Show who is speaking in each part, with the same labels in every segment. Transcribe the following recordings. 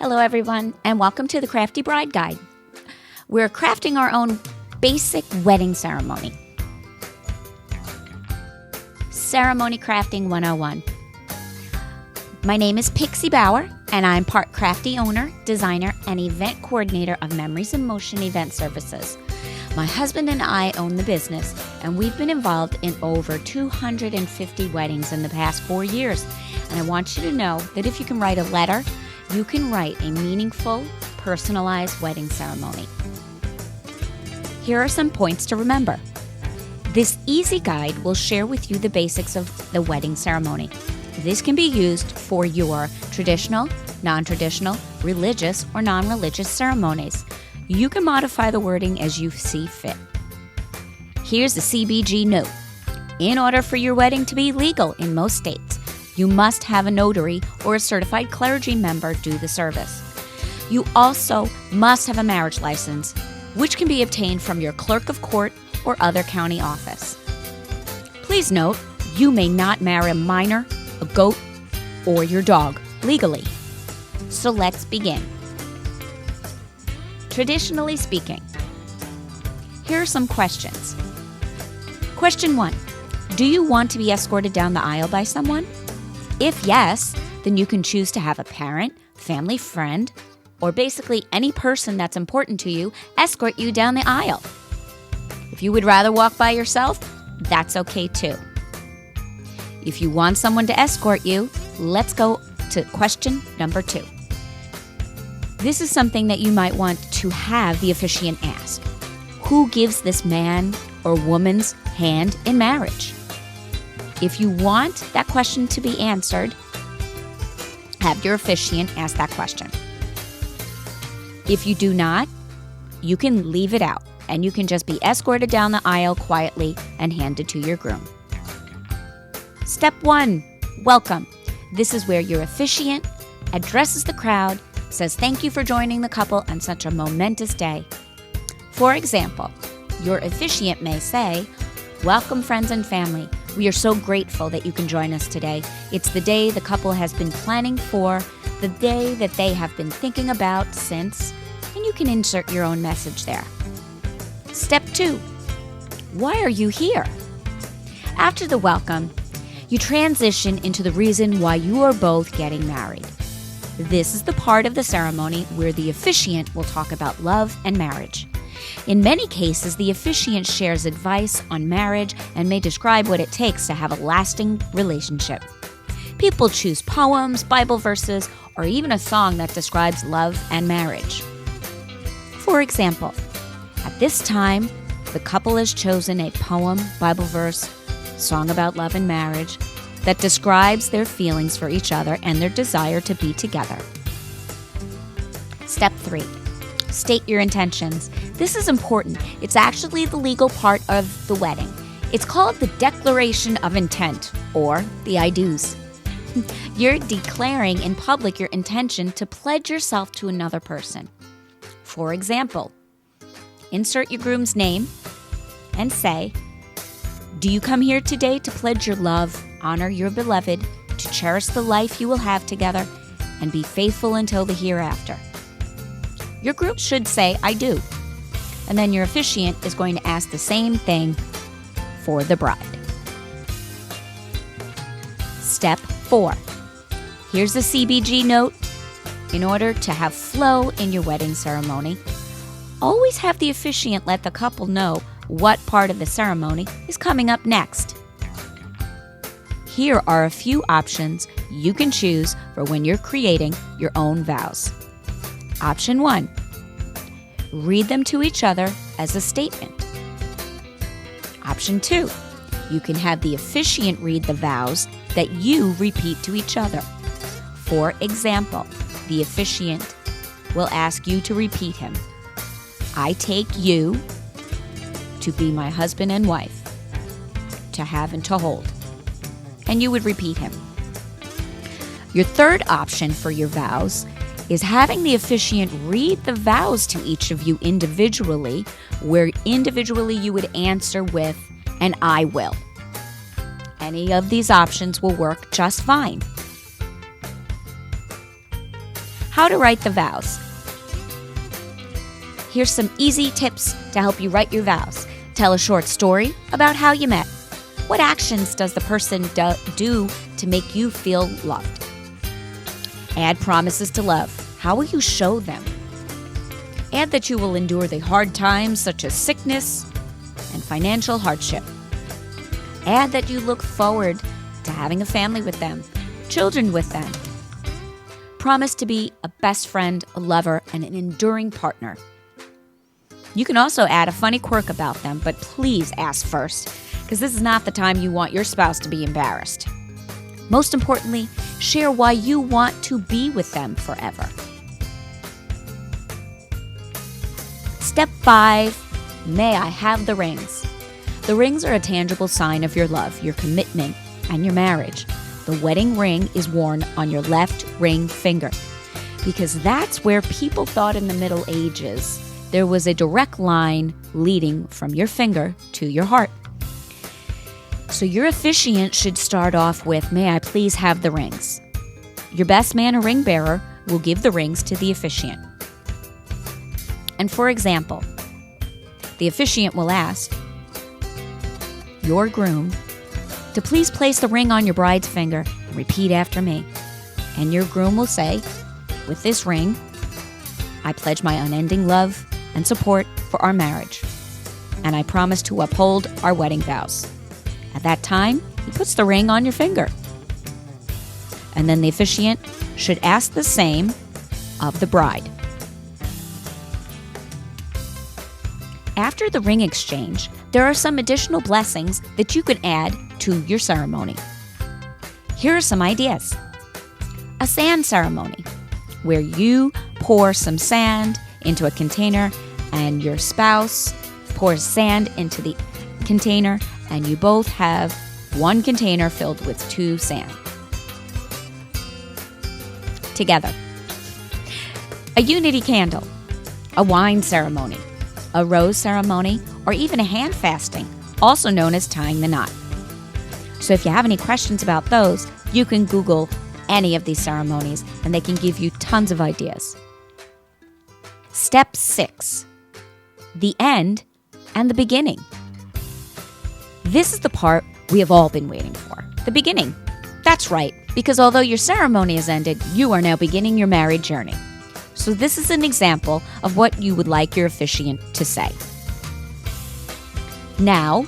Speaker 1: Hello everyone, and welcome to the Crafty Bride Guide. We're crafting our own basic wedding ceremony. Ceremony Crafting 101. My name is Pixie Bauer, and I'm part crafty owner, designer, and event coordinator of Memories in Motion Event Services. My husband and I own the business, and we've been involved in over 250 weddings in the past 4 years. And I want you to know that if you can write a letter, you can write a meaningful, personalized wedding ceremony. Here are some points to remember. This easy guide will share with you the basics of the wedding ceremony. This can be used for your traditional, non-traditional, religious, or non-religious ceremonies. You can modify the wording as you see fit. Here's the CBG note. In order for your wedding to be legal in most states, you must have a notary or a certified clergy member do the service. You also must have a marriage license, which can be obtained from your clerk of court or other county office. Please note, you may not marry a minor, a goat, or your dog legally. So let's begin. Traditionally speaking, here are some questions. Question 1. Do you want to be escorted down the aisle by someone? If yes, then you can choose to have a parent, family friend, or basically any person that's important to you escort you down the aisle. If you would rather walk by yourself, that's okay too. If you want someone to escort you, let's go to question number 2. This is something that you might want to have the officiant ask. Who gives this man or woman's hand in marriage? If you want that question to be answered, have your officiant ask that question. If you do not, you can leave it out and you can just be escorted down the aisle quietly and handed to your groom. Step 1, welcome. This is where your officiant addresses the crowd, says thank you for joining the couple on such a momentous day. For example, your officiant may say, welcome friends and family. We are so grateful that you can join us today. It's the day the couple has been planning for, the day that they have been thinking about since, and you can insert your own message there. Step 2, why are you here? After the welcome, you transition into the reason why you are both getting married. This is the part of the ceremony where the officiant will talk about love and marriage. In many cases, the officiant shares advice on marriage and may describe what it takes to have a lasting relationship. People choose poems, Bible verses, or even a song that describes love and marriage. For example, at this time, the couple has chosen a poem, Bible verse, song about love and marriage that describes their feelings for each other and their desire to be together. Step 3. State your intentions. This is important. It's actually the legal part of the wedding. It's called the Declaration of Intent, or the I do's. You're declaring in public your intention to pledge yourself to another person. For example, insert your groom's name and say, do you come here today to pledge your love, honor your beloved, to cherish the life you will have together, and be faithful until the hereafter? Your groom should say, I do. And then your officiant is going to ask the same thing for the bride. Step 4. Here's the CBG note. In order to have flow in your wedding ceremony, always have the officiant let the couple know what part of the ceremony is coming up next. Here are a few options you can choose for when you're creating your own vows. Option 1, read them to each other as a statement. Option 2, you can have the officiant read the vows that you repeat to each other. For example, the officiant will ask you to repeat him. I take you to be my husband and wife, to have and to hold. And you would repeat him. Your third option for your vows is having the officiant read the vows to each of you individually, where individually you would answer with an I will. Any of these options will work just fine. How to write the vows. Here's some easy tips to help you write your vows. Tell a short story about how you met. What actions does the person do to make you feel loved? Add promises to love. How will you show them? Add that you will endure the hard times such as sickness and financial hardship. Add that you look forward to having a family with them, children with them. Promise to be a best friend, a lover, and an enduring partner. You can also add a funny quirk about them, but please ask first, because this is not the time you want your spouse to be embarrassed. Most importantly, share why you want to be with them forever. Step 5, may I have the rings? The rings are a tangible sign of your love, your commitment, and your marriage. The wedding ring is worn on your left ring finger because that's where people thought in the Middle Ages there was a direct line leading from your finger to your heart. So your officiant should start off with, may I please have the rings? Your best man or ring bearer will give the rings to the officiant. And for example, the officiant will ask your groom to please place the ring on your bride's finger and repeat after me. And your groom will say, with this ring, I pledge my unending love and support for our marriage, and I promise to uphold our wedding vows. At that time, he puts the ring on your finger. And then the officiant should ask the same of the bride. After the ring exchange, there are some additional blessings that you can add to your ceremony. Here are some ideas. A sand ceremony, where you pour some sand into a container and your spouse pours sand into the container and you both have one container filled with 2 sand together. A unity candle, a wine ceremony, a rose ceremony, or even a hand fasting, also known as tying the knot. So if you have any questions about those, you can Google any of these ceremonies and they can give you tons of ideas. Step 6, the end and the beginning. This is the part we have all been waiting for, the beginning. That's right, because although your ceremony has ended, you are now beginning your married journey. So this is an example of what you would like your officiant to say. Now,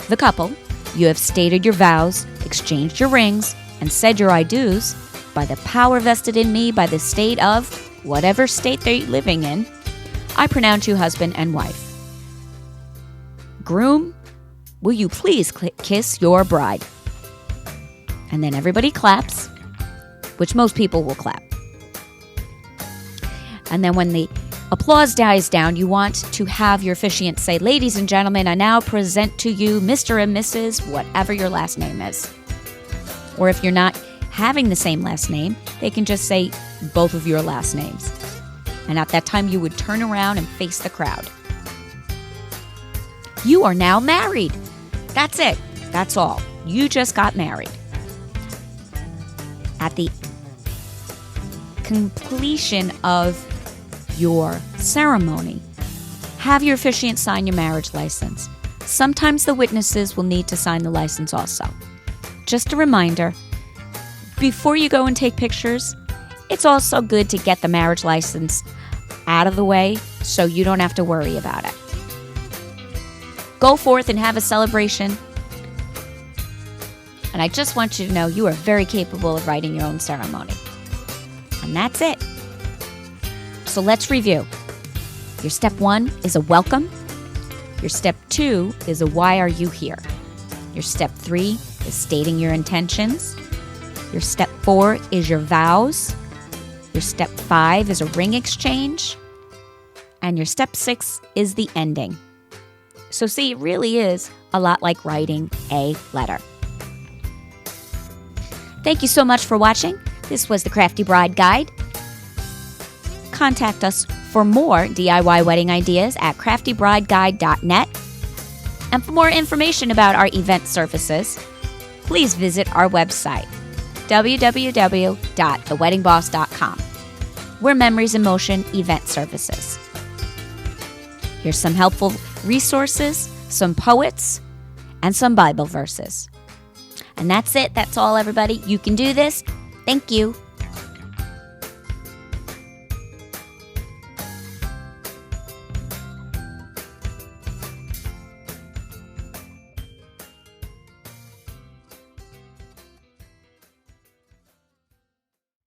Speaker 1: the couple, you have stated your vows, exchanged your rings, and said your I do's. By the power vested in me by the state of whatever state they're living in, I pronounce you husband and wife. Groom, will you please kiss your bride? And then everybody claps, which most people will clap. And then when the applause dies down, you want to have your officiant say, ladies and gentlemen, I now present to you Mr. and Mrs., whatever your last name is. Or if you're not having the same last name, they can just say both of your last names. And at that time, you would turn around and face the crowd. You are now married. That's it. That's all. You just got married. At the completion of your ceremony, have your officiant sign your marriage license. Sometimes the witnesses will need to sign the license also. Just a reminder, before you go and take pictures, it's also good to get the marriage license out of the way so you don't have to worry about it. Go forth and have a celebration. And I just want you to know you are very capable of writing your own ceremony. And that's it. So let's review. Your step 1 is a welcome. Your step 2 is a why are you here. Your step 3 is stating your intentions. Your step 4 is your vows. Your step 5 is a ring exchange. And your step 6 is the ending. So see, it really is a lot like writing a letter. Thank you so much for watching. This was the Crafty Bride Guide. Contact us for more DIY wedding ideas at craftybrideguide.net. And for more information about our event services, please visit our website, www.theweddingboss.com. We're Memories in Motion Event Services. Here's some helpful resources, some poets, and some Bible verses. And that's it. That's all, everybody. You can do this. Thank you.